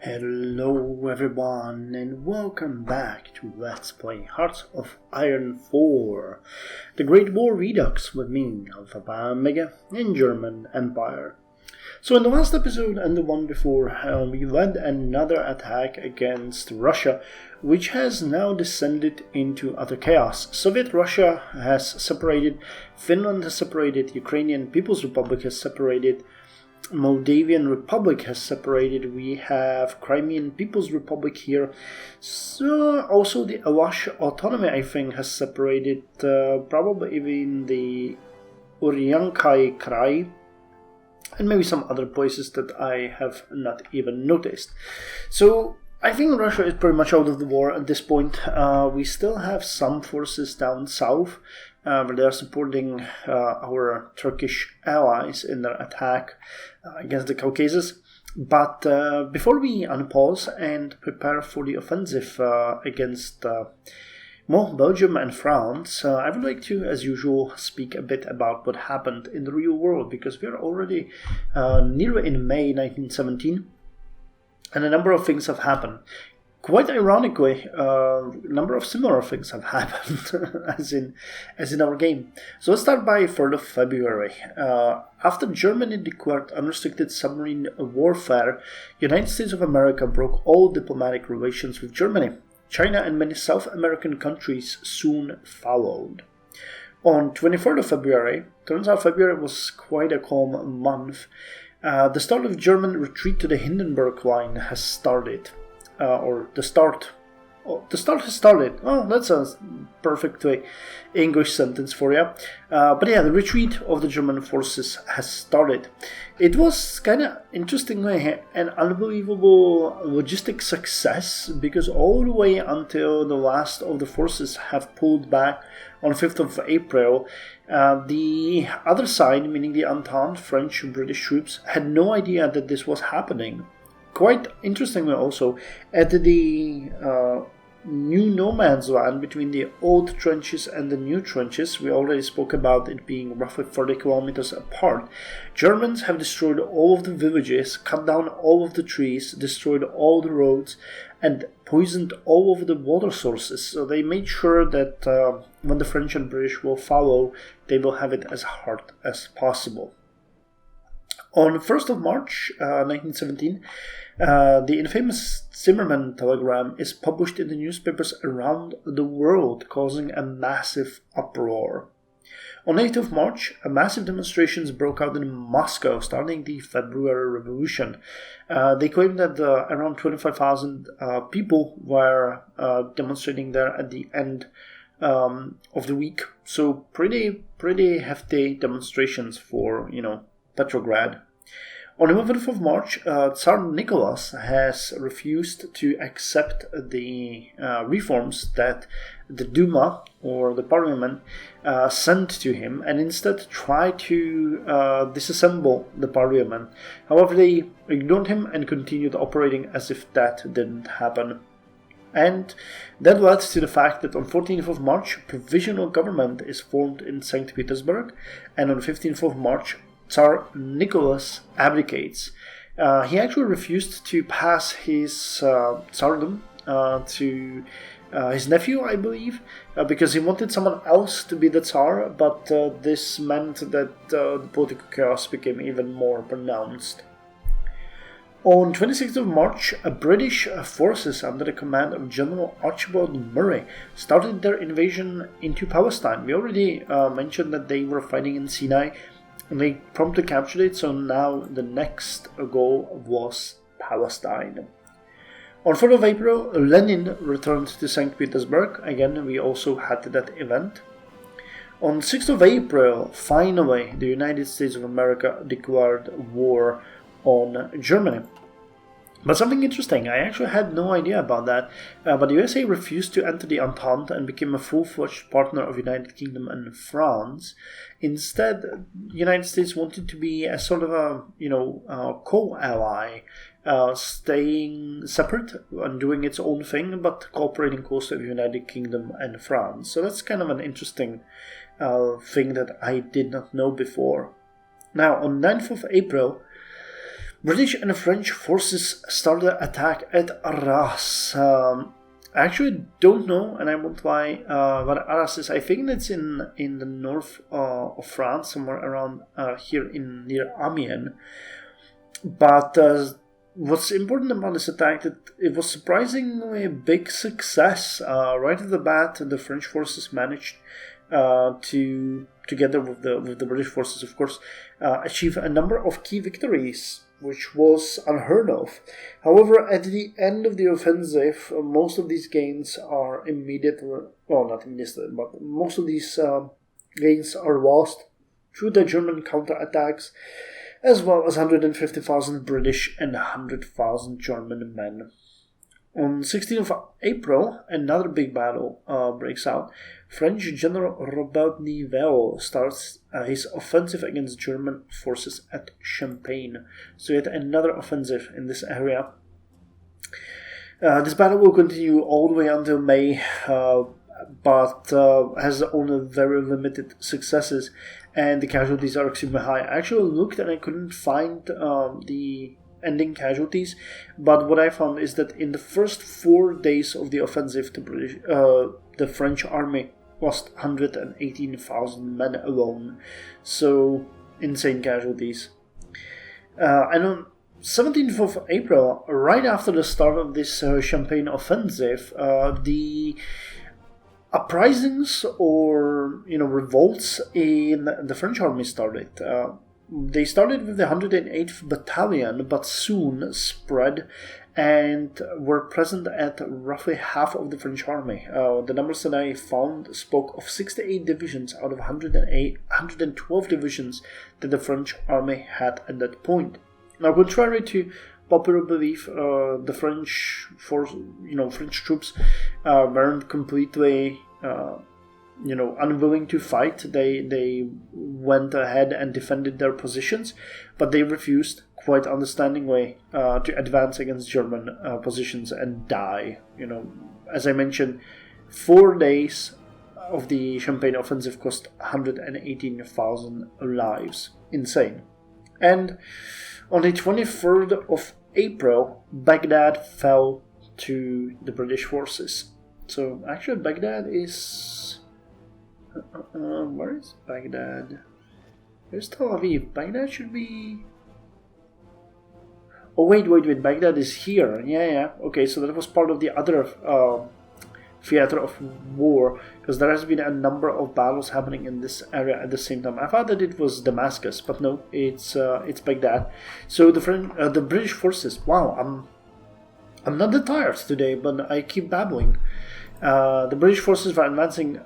Hello everyone and welcome back to Let's Play Hearts of Iron 4, the Great War Redux with me, Alpha Mega, in German Empire. So in the last episode and the one before, we led another attack against Russia, which has now descended into utter chaos. Soviet Russia has separated, Finland has separated, Ukrainian People's Republic has separated, Moldavian Republic has separated, we have Crimean People's Republic here, so also the Avash Autonomy I think has separated, probably even the Uryankai Krai, and maybe some other places that I have not even noticed. So I think Russia is pretty much out of the war at this point. We still have some forces down south, where they are supporting our Turkish allies in their attack against the Caucasus. But before we unpause and prepare for the offensive against Belgium and France, I would like to, as usual, speak a bit about what happened in the real world, because we are already nearly in May 1917, and a number of things have happened. Quite ironically, a number of similar things have happened as in our game. So let's start by 3rd of February. After Germany declared unrestricted submarine warfare, United States of America broke all diplomatic relations with Germany. China and many South American countries soon followed. On 23rd of February, turns out February was quite a calm month. The start of German retreat to the Hindenburg Line has started. The start has started. Oh, that's a perfect English sentence for you. But yeah, the retreat of the German forces has started. It was kind of interestingly an unbelievable logistic success, because all the way until the last of the forces have pulled back on 5th of April, the other side, meaning the Entente, French and British troops, had no idea that this was happening. Quite interestingly also, at the new no man's land between the old trenches and the new trenches, we already spoke about it being roughly 30 kilometers apart, Germans have destroyed all of the villages, cut down all of the trees, destroyed all the roads, and poisoned all of the water sources. So they made sure that when the French and British will follow, they will have it as hard as possible. On 1st of March 1917, the infamous Zimmermann telegram is published in the newspapers around the world, causing a massive uproar. On 8th of March, massive demonstrations broke out in Moscow, starting the February Revolution. They claimed that around 25,000 people were demonstrating there at the end of the week. So pretty hefty demonstrations for, Petrograd. On 11th of March, Tsar Nicholas has refused to accept the reforms that the Duma, or the parliament, sent to him, and instead tried to disassemble the parliament. However, they ignored him and continued operating as if that didn't happen. And that led to the fact that on 14th of March, provisional government is formed in St. Petersburg, and on 15th of March, Tsar Nicholas abdicates. He actually refused to pass his tsardom to his nephew, I believe, because he wanted someone else to be the Tsar, but this meant that the political chaos became even more pronounced. On 26th of March, British forces under the command of General Archibald Murray started their invasion into Palestine. We already mentioned that they were fighting in Sinai, and they promptly captured it, so now the next goal was Palestine. On 4th of April, Lenin returned to St. Petersburg. Again, we also had that event. On 6th of April, finally, the United States of America declared war on Germany. But something interesting, I actually had no idea about that, but the USA refused to enter the Entente and became a full-fledged partner of United Kingdom and France. Instead, the United States wanted to be a sort of a, co-ally, staying separate and doing its own thing, but cooperating closely with United Kingdom and France. So that's kind of an interesting thing that I did not know before. Now, on 9th of April, British and French forces started attack at Arras. I actually don't know, and I won't lie, what Arras is. I think it's in the north of France, somewhere around here near Amiens. But what's important about this attack that it was surprisingly a big success. Right at the bat, the French forces managed to, together with the British forces, of course, achieve a number of key victories, which was unheard of. However, at the end of the offensive, most of these gains are not immediately, but most of these gains are lost through the German counterattacks, as well as 150,000 British and 100,000 German men. On 16th of April, another big battle breaks out. French General Robert Nivelle starts his offensive against German forces at Champagne. So yet another offensive in this area. This battle will continue all the way until May, but has only very limited successes, and the casualties are extremely high. I actually looked and I couldn't find the ending casualties, but what I found is that in the first 4 days of the offensive, the French army lost 118,000 men alone. So insane casualties. And on 17th of April, right after the start of this Champagne offensive, the uprisings or revolts in the French army started. They started with the 108th Battalion, but soon spread and were present at roughly half of the French army. The numbers that I found spoke of 68 divisions out of 112 divisions that the French army had at that point. Now, contrary to popular belief, the French troops weren't completely unwilling to fight. They went ahead and defended their positions, but they refused, quite understandingly, to advance against German positions and die. As I mentioned, 4 days of the Champagne offensive cost 118,000 lives. Insane. And on the 23rd of April, Baghdad fell to the British forces. So actually Baghdad is... where is Baghdad? There's Tel Aviv. Baghdad should be... Oh, wait. Baghdad is here. Yeah. Okay, so that was part of the other theater of war, because there has been a number of battles happening in this area at the same time. I thought that it was Damascus, but no, it's Baghdad. So the British forces. Wow, I'm not that tired today, but I keep babbling. The British forces were advancing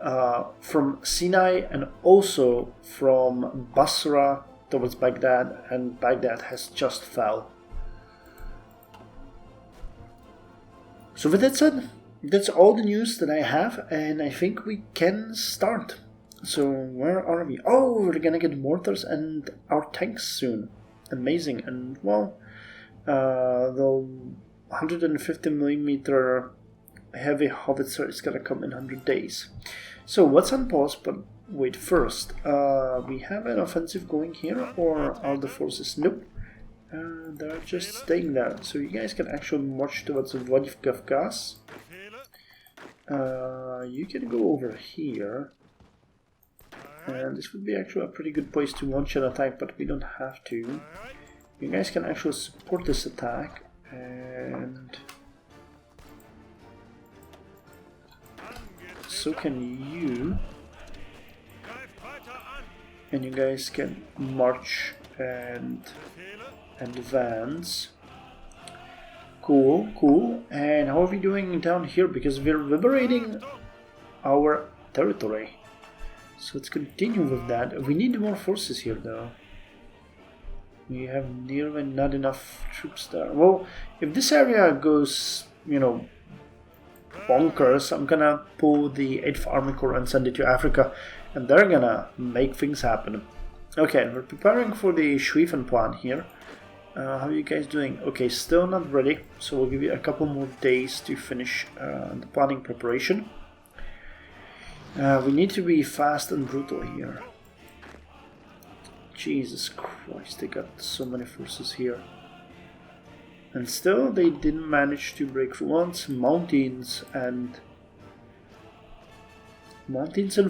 from Sinai and also from Basra towards Baghdad, and Baghdad has just fell. So with that said, that's all the news that I have, and I think we can start. So where are we? Oh, we're gonna get mortars and our tanks soon. Amazing. And well, the 150mm heavy howitzer is gonna come in 100 days. So what's on pause? But wait, first, we have an offensive going here, or are the forces? Nope. They're just staying there. So you guys can actually march towards Vladikavkaz. You can go over here. And this would be actually a pretty good place to launch an attack, but we don't have to. You guys can actually support this attack, and so can you. And you guys can march and advance. Cool. And how are we doing down here? Because we're liberating our territory. So let's continue with that. We need more forces here, though. We have nearly not enough troops there. Well, if this area goes, bonkers, I'm gonna pull the 8th Army Corps and send it to Africa, and they're gonna make things happen. Okay, we're preparing for the Schlieffen plan here. How are you guys doing? Okay, still not ready, so we'll give you a couple more days to finish the planning preparation. We need to be fast and brutal here. Jesus Christ, they got so many forces here. And still they didn't manage to break through. Once mountains and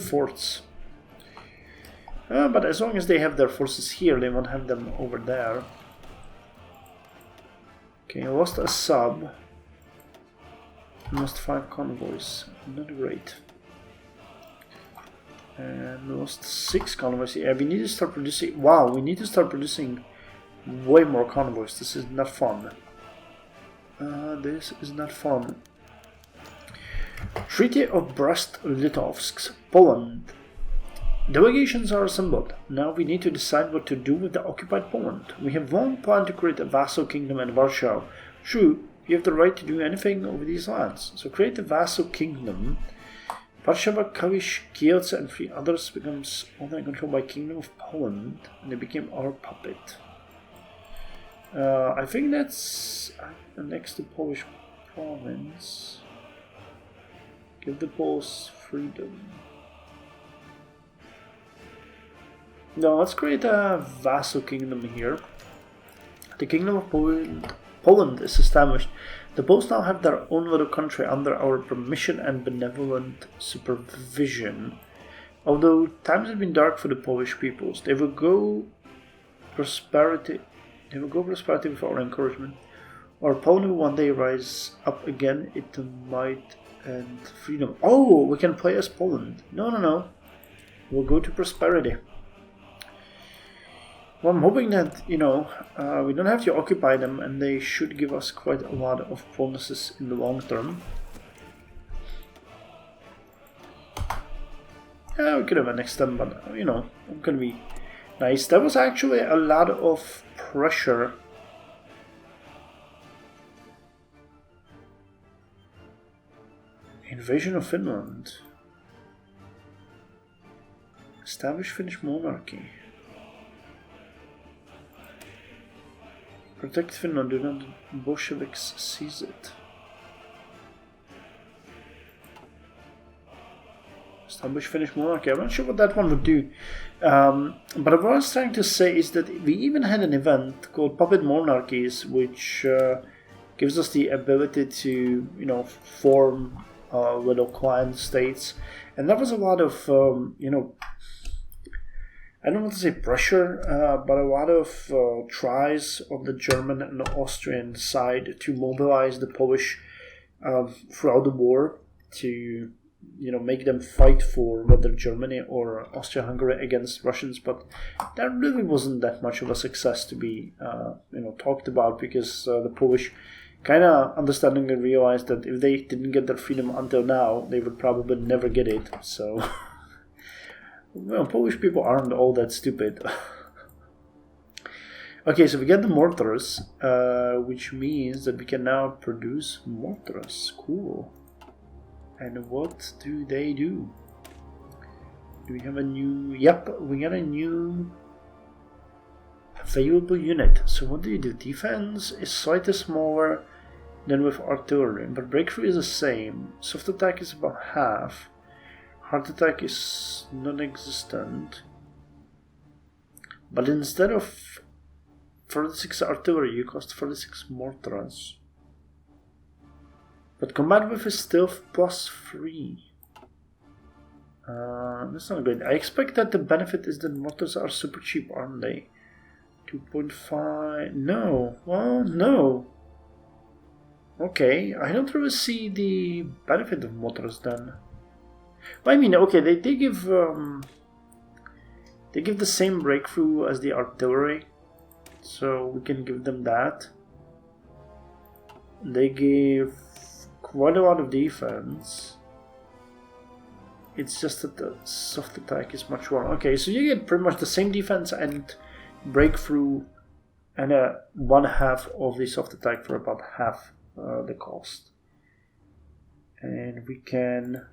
forts. But as long as they have their forces here, they won't have them over there. Okay, I lost a sub. Lost 5 convoys. Not great. And lost 6 convoys. Yeah, we need to start producing. Wow, we need to start producing way more convoys. This is not fun. This is not fun. Treaty of Brest-Litovsk, Poland. Delegations are assembled. Now we need to decide what to do with the occupied Poland. We have long planned to create a vassal kingdom in Warsaw. True, you have the right to do anything over these lands. So create a vassal kingdom. Warszawa, Kalisz, Kielce and 3 others becomes only controlled by Kingdom of Poland, and they became our puppet. I think that's next to Polish province. Give the Poles freedom. Now let's create a vassal kingdom here. The Kingdom of Poland is established. The Poles now have their own little country under our permission and benevolent supervision. Although times have been dark for the Polish peoples, they will go prosperity with our encouragement. Our Poland will one day rise up again into might and freedom. Oh, we can play as Poland. No. We'll go to prosperity. Well, I'm hoping that, we don't have to occupy them, and they should give us quite a lot of bonuses in the long term. Yeah, we could have annexed them, but, I'm gonna be nice. There was actually a lot of pressure. Invasion of Finland. Establish Finnish monarchy. Protect Finland, do not Bolsheviks seize it. Establish Finnish monarchy. I'm not sure what that one would do. But what I was trying to say is that we even had an event called Puppet Monarchies, which gives us the ability to, form little client states. And that was a lot of, I don't want to say pressure, but a lot of tries on the German and the Austrian side to mobilize the Polish throughout the war to, make them fight for whether Germany or Austria-Hungary against Russians. But that really wasn't that much of a success to be, talked about, because the Polish kind of understandingly realized that if they didn't get their freedom until now, they would probably never get it. So. Well, Polish people aren't all that stupid. Okay, so we get the mortars, which means that we can now produce mortars. Cool. And what do they do? Do we have a new... Yep, we got a new available unit. So what do you do? Defense is slightly smaller than with artillery, but breakthrough is the same. Soft attack is about half. Hard attack is non-existent. But instead of 46 artillery, you cost 46 mortars. But combat with is still +3. That's not good. I expect that the benefit is that mortars are super cheap, aren't they? 2.5... No. Well, no. Okay, I don't really see the benefit of mortars then. Well, I mean, okay, they give the same breakthrough as the artillery, so we can give them that. They give quite a lot of defense. It's just that the soft attack is much more. Okay, so you get pretty much the same defense and breakthrough, and 1/2 of the soft attack for about half the cost. And we can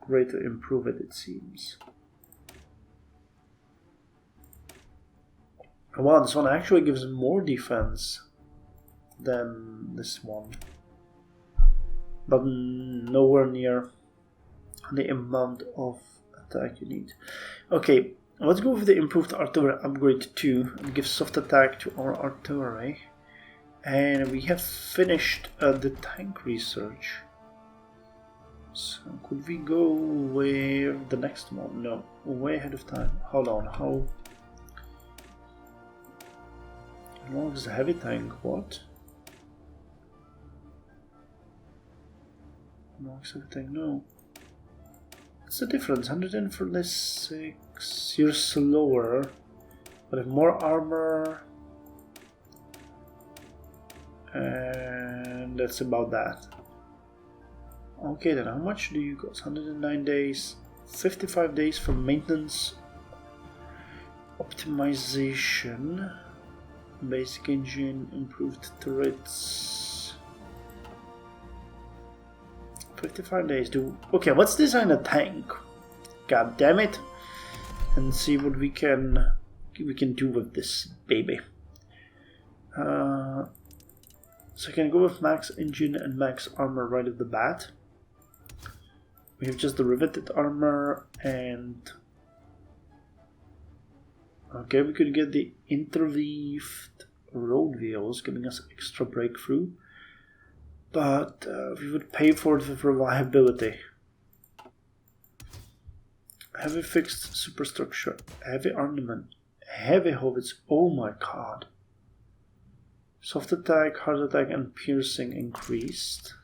greatly improve it, it seems. Wow, this one actually gives more defense than this one, but nowhere near the amount of attack you need. Okay, let's go with the improved artillery upgrade 2 and give soft attack to our artillery. And we have finished the tank research. So could we go with the next one? No, way ahead of time. Hold on, how long is the heavy tank? What? No, heavy tank, no. What's the difference? 146. You're slower, but have more armor. And that's about that. Okay, then how much do you cost? 109 days, 55 days for maintenance, optimization, basic engine, improved turrets. 55 days. Okay, let's design a tank. God damn it, and see what we can do with this baby. So I can go with max engine and max armor right off the bat. We have just the riveted armor and... Okay, we could get the interleaved road wheels, giving us extra breakthrough. But we would pay for it with reliability. Heavy fixed superstructure, heavy armament, heavy howitz, oh my god. Soft attack, hard attack, and piercing increased.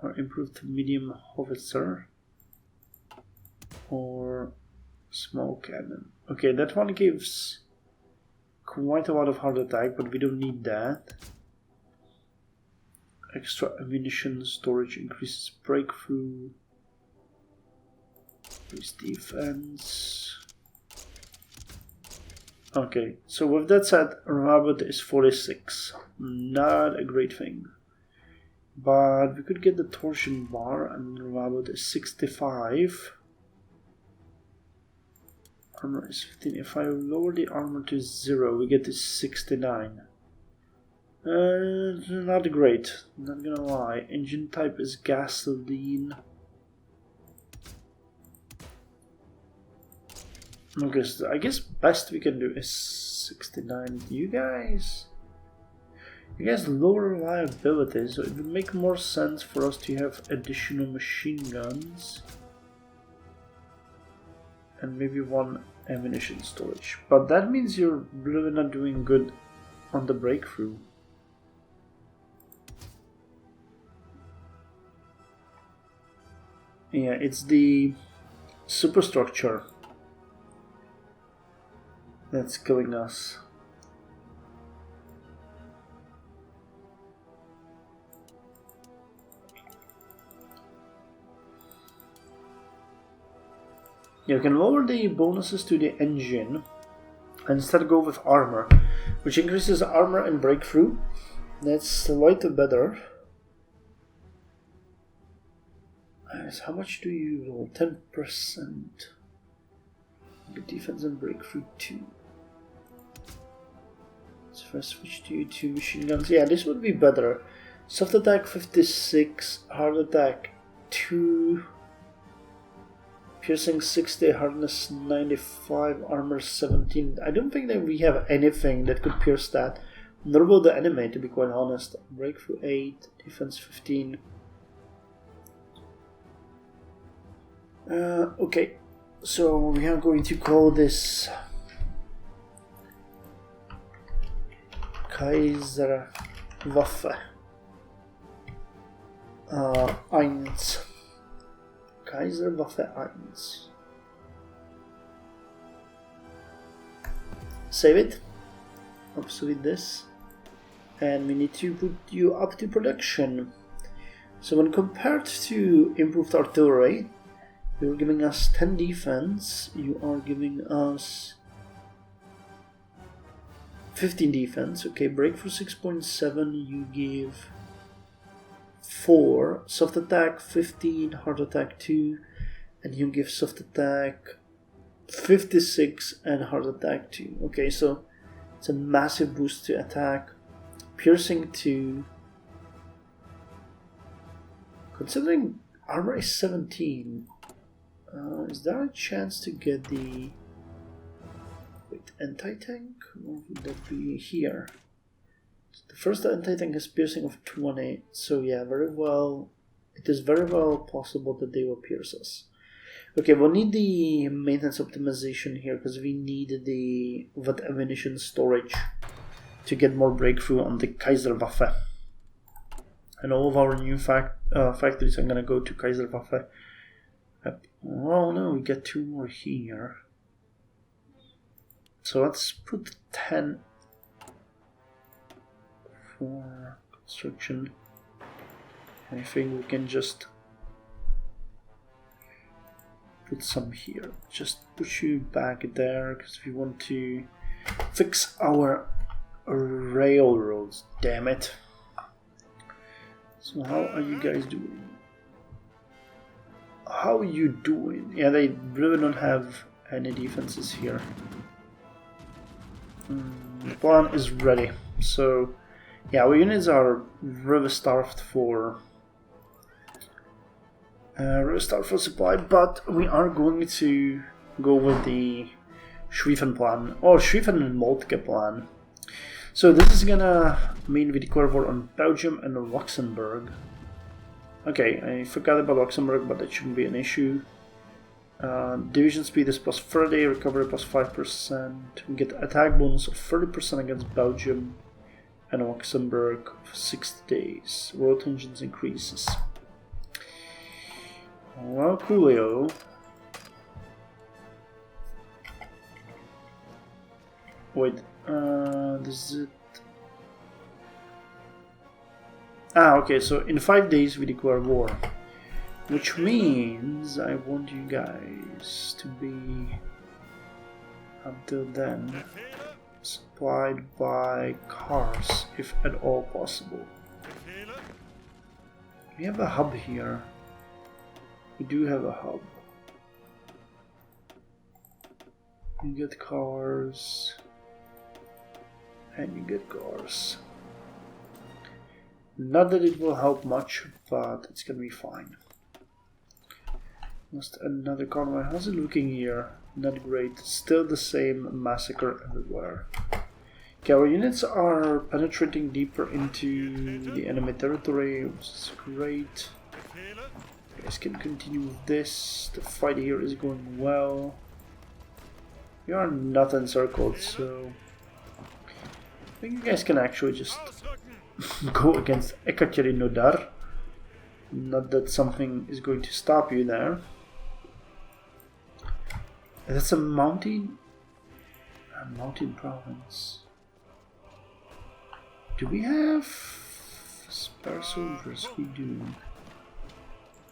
Or improved to medium howitzer. Or small cannon. Okay, that one gives quite a lot of hard attack, but we don't need that. Extra ammunition storage increases breakthrough. Increase defense. Okay, so with that said, reliability is 46. Not a great thing. But we could get the torsion bar and reliability is 65. Armor is 15. If I lower the armor to 0, we get to 69. Not great, not gonna lie. Engine type is gasoline. Okay, so I guess best we can do is 69. You guys lower reliability, so it would make more sense for us to have additional machine guns and maybe one ammunition storage. But that means you're really not doing good on the breakthrough. Yeah, it's the superstructure that's killing us. You can lower the bonuses to the engine and instead go with armor, which increases armor and breakthrough. That's slightly better. How much do you roll? 10%. The defense and breakthrough 2. So if I switch to 2 machine guns, yeah, this would be better. Soft attack 56, hard attack 2, piercing 60, hardness 95, armor 17. I don't think that we have anything that could pierce that. Nor about the enemy, to be quite honest. Breakthrough 8, defense 15. Okay, so we are going to call this Kaiser Waffe 1. Kaiser Waffe 1. Save it. Obsolete this. And we need to put you up to production. So when compared to improved artillery, you're giving us 10 defense, you are giving us 15 defense. Okay, breakthrough 6.7, you give 4, soft attack 15, hard attack 2, and you give soft attack 56 and hard attack 2. Okay, so it's a massive boost to attack. Piercing 2. Considering armor is 17, is there a chance to get the... Wait, light anti-tank? What would that be here? The first anti-tank has piercing of 218, so yeah, very well. It is very well possible that they will pierce us. Okay, we'll need the maintenance optimization here because we need the ammunition storage to get more breakthrough on the Kaiser Waffe. And all of our new factories are going to go to Kaiser Waffe. Oh no, we get 2 more here. So let's put 10 for construction. I think we can just put some here. Just put you back there because we want to fix our railroads, damn it. So how are you guys doing? How are you doing? Yeah, they really don't have any defenses here. The plan is ready. So yeah, our units are really starved for supply, but we are going to go with the Schlieffen plan, or Schlieffen and Moltke plan. So this is gonna mean we declare war on Belgium and Luxembourg. Okay, I forgot about Luxembourg, but that shouldn't be an issue. Division speed is plus 30, recovery plus 5%. We get attack bonus of 30% against Belgium and Luxembourg for 60 days. World engines increases. Well, coolio. Wait, this is it. Okay, so in 5 days we declare war. Which means I want you guys to be, until then, supplied by cars, if at all possible. We have a hub here. We do have a hub. You get cars, and you get cars. Not that it will help much, but it's gonna be fine. Just another convoy. How's it looking here? Not great. Still the same massacre everywhere. Okay, our units are penetrating deeper into the enemy territory, which is great. You guys can continue with this. The fight here is going well. We are not encircled, so I think you guys can actually just go against Ekaterinodar. Not that something is going to stop you there. That's a mountain province. Do we have spare soldiers? We do.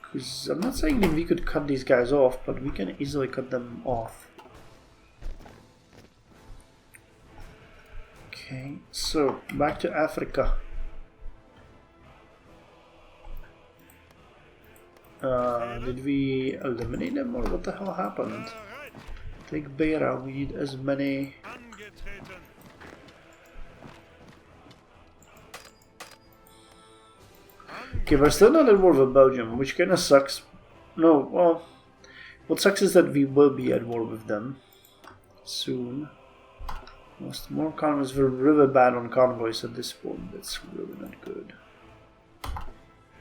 Because I'm not saying that we could cut these guys off, but we can easily cut them off. Okay, so back to Africa. Did we eliminate them or what the hell happened? Take Beira, we need as many. Okay, we're still not at war with Belgium, which kinda sucks. No, well, what sucks is that we will be at war with them soon. Most more convoys. We're really bad on convoys at this point. That's really not good.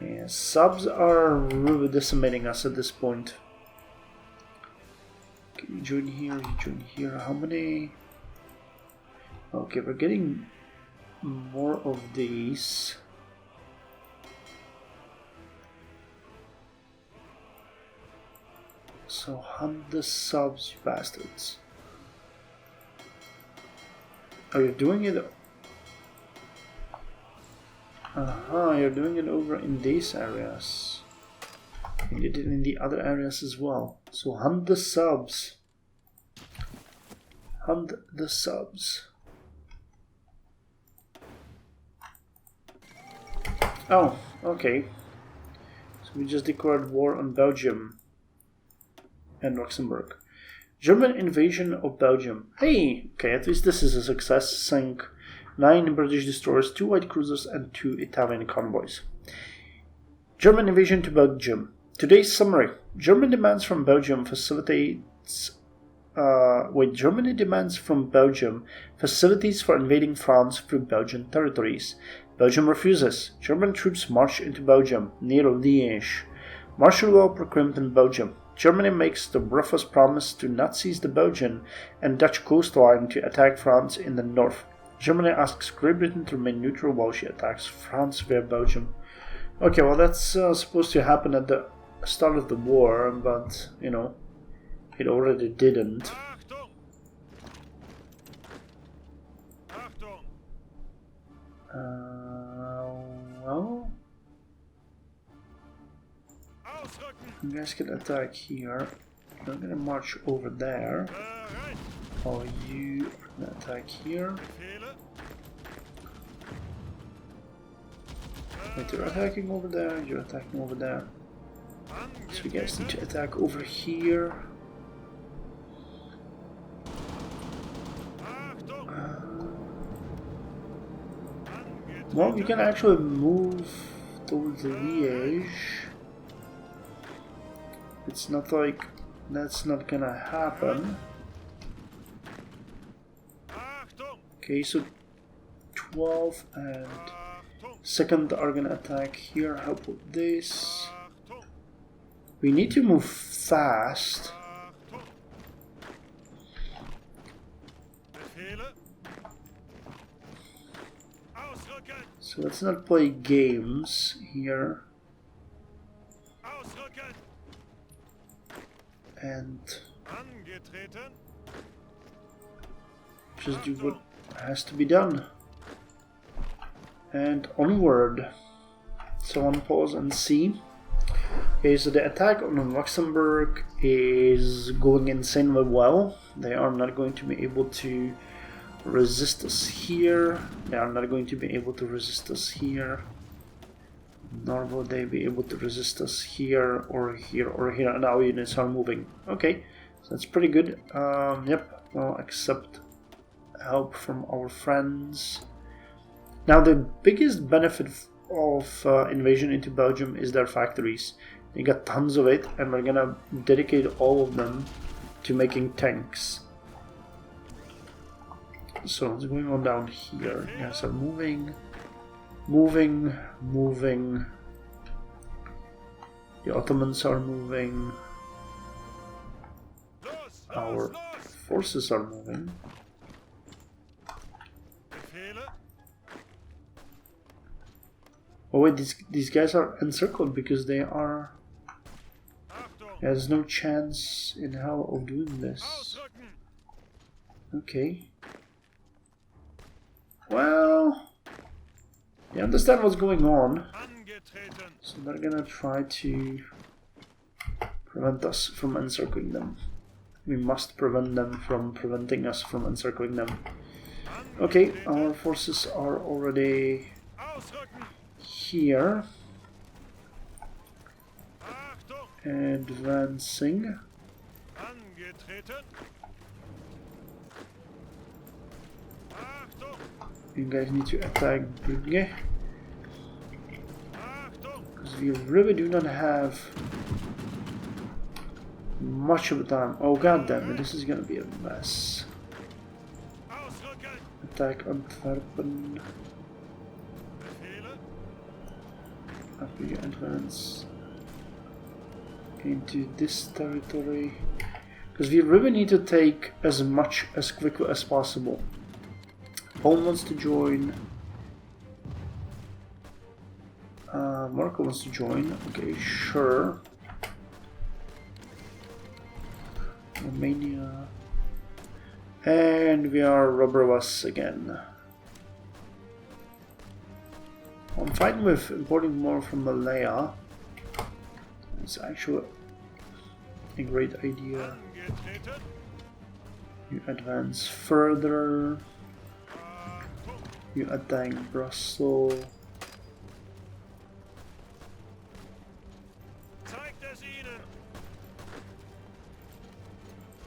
Yeah, subs are really decimating us at this point. Okay, you join here, you join here. How many? Okay, we're getting more of these. So hunt the subs, you bastards. Oh, you're doing it. You're doing it over in these areas. You did it in the other areas as well. So hunt the subs. Hunt the subs. Oh, okay. So we just declared war on Belgium and Luxembourg. German invasion of Belgium. Hey, okay, at least this is a success. Sank 9 British destroyers, 2 white cruisers, and 2 Italian convoys. German invasion to Belgium. Today's summary. German demands from Belgium facilitates Germany demands from Belgium facilities for invading France through Belgian territories. Belgium refuses. German troops march into Belgium, near Liège. Martial law proclaimed in Belgium. Germany makes the roughest promise to not seize the Belgian and Dutch coastline to attack France in the north. Germany asks Great Britain to remain neutral while she attacks France via Belgium. Okay, well that's supposed to happen at the start of the war, but, you know, it already didn't. Well, you guys can attack here. You're gonna march over there. Or you are gonna attack here. Wait, you're attacking over there, you're attacking over there. So you guys need to attack over here. Well, you can actually move towards Liège. It's not like that's not gonna happen. Okay, so 12 and 2nd are gonna attack here. Help with this. We need to move fast. So let's not play games here. And just do what has to be done. And onward. So on pause and see. Okay, so the attack on Luxembourg is going insanely well. They are not going to be able to resist us here. They are not going to be able to resist us here. Nor will they be able to resist us here or here or here. And our units are moving. Okay, so that's pretty good. Yep, we'll accept help from our friends. Now the biggest benefit of invasion into Belgium is their factories. They got tons of it, and we're gonna dedicate all of them to making tanks. So what's going on down here? You guys are moving. The Ottomans are moving. Our forces are moving. Oh wait, these guys are encircled because they are... There's no chance in hell of doing this. Okay. Well... You understand what's going on. So they're gonna try to prevent us from encircling them. We must prevent them from preventing us from encircling them. Okay, our forces are already here. Advancing. You guys need to attack Brugge. Because we really do not have much of the time. Oh god damn it, this is gonna be a mess. Attack Antwerpen. After you advance into this territory. Because we really need to take as much as quickly as possible. Poland wants to join. Marco wants to join. Okay, sure. Romania. And we are Robrovas again. I'm fine with importing more from Malaya. It's actually a great idea. You advance further. You attack Brussels.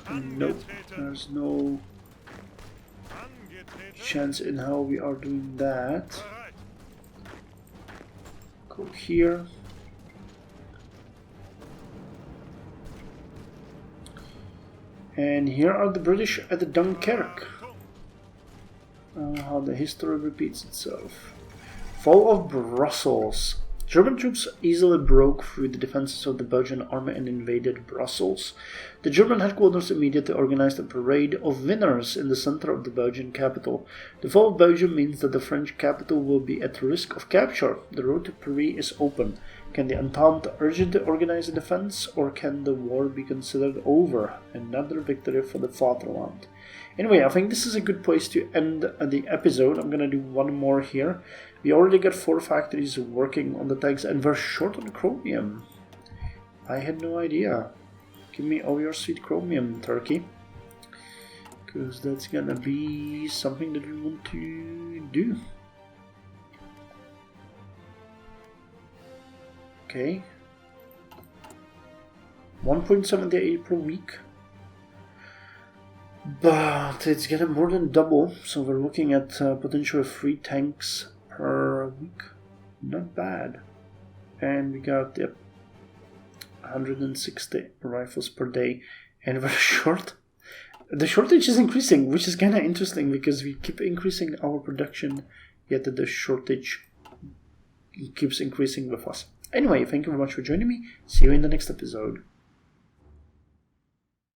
Nope, there's no chance in how we are doing that. Go here. And here are the British at Dunkirk. How the history repeats itself. Fall of Brussels. German troops easily broke through the defenses of the Belgian army and invaded Brussels. The German headquarters immediately organized a parade of winners in the center of the Belgian capital. The fall of Belgium means that the French capital will be at risk of capture. The road to Paris is open. Can the Entente urgently organize a defense, or can the war be considered over? Another victory for the fatherland. Anyway, I think this is a good place to end the episode. I'm gonna do one more here. We already got 4 factories working on the tanks, and we're short on chromium. I had no idea. Give me all your sweet chromium, Turkey. Because that's gonna be something that we want to do. Okay. 1.78 per week. But it's getting more than double, so we're looking at potentially 3 tanks per week. Not bad. And we got 160 rifles per day, and we're short. The shortage is increasing, which is kind of interesting because we keep increasing our production, yet the shortage keeps increasing with us. Anyway, thank you very much for joining me. See you in the next episode.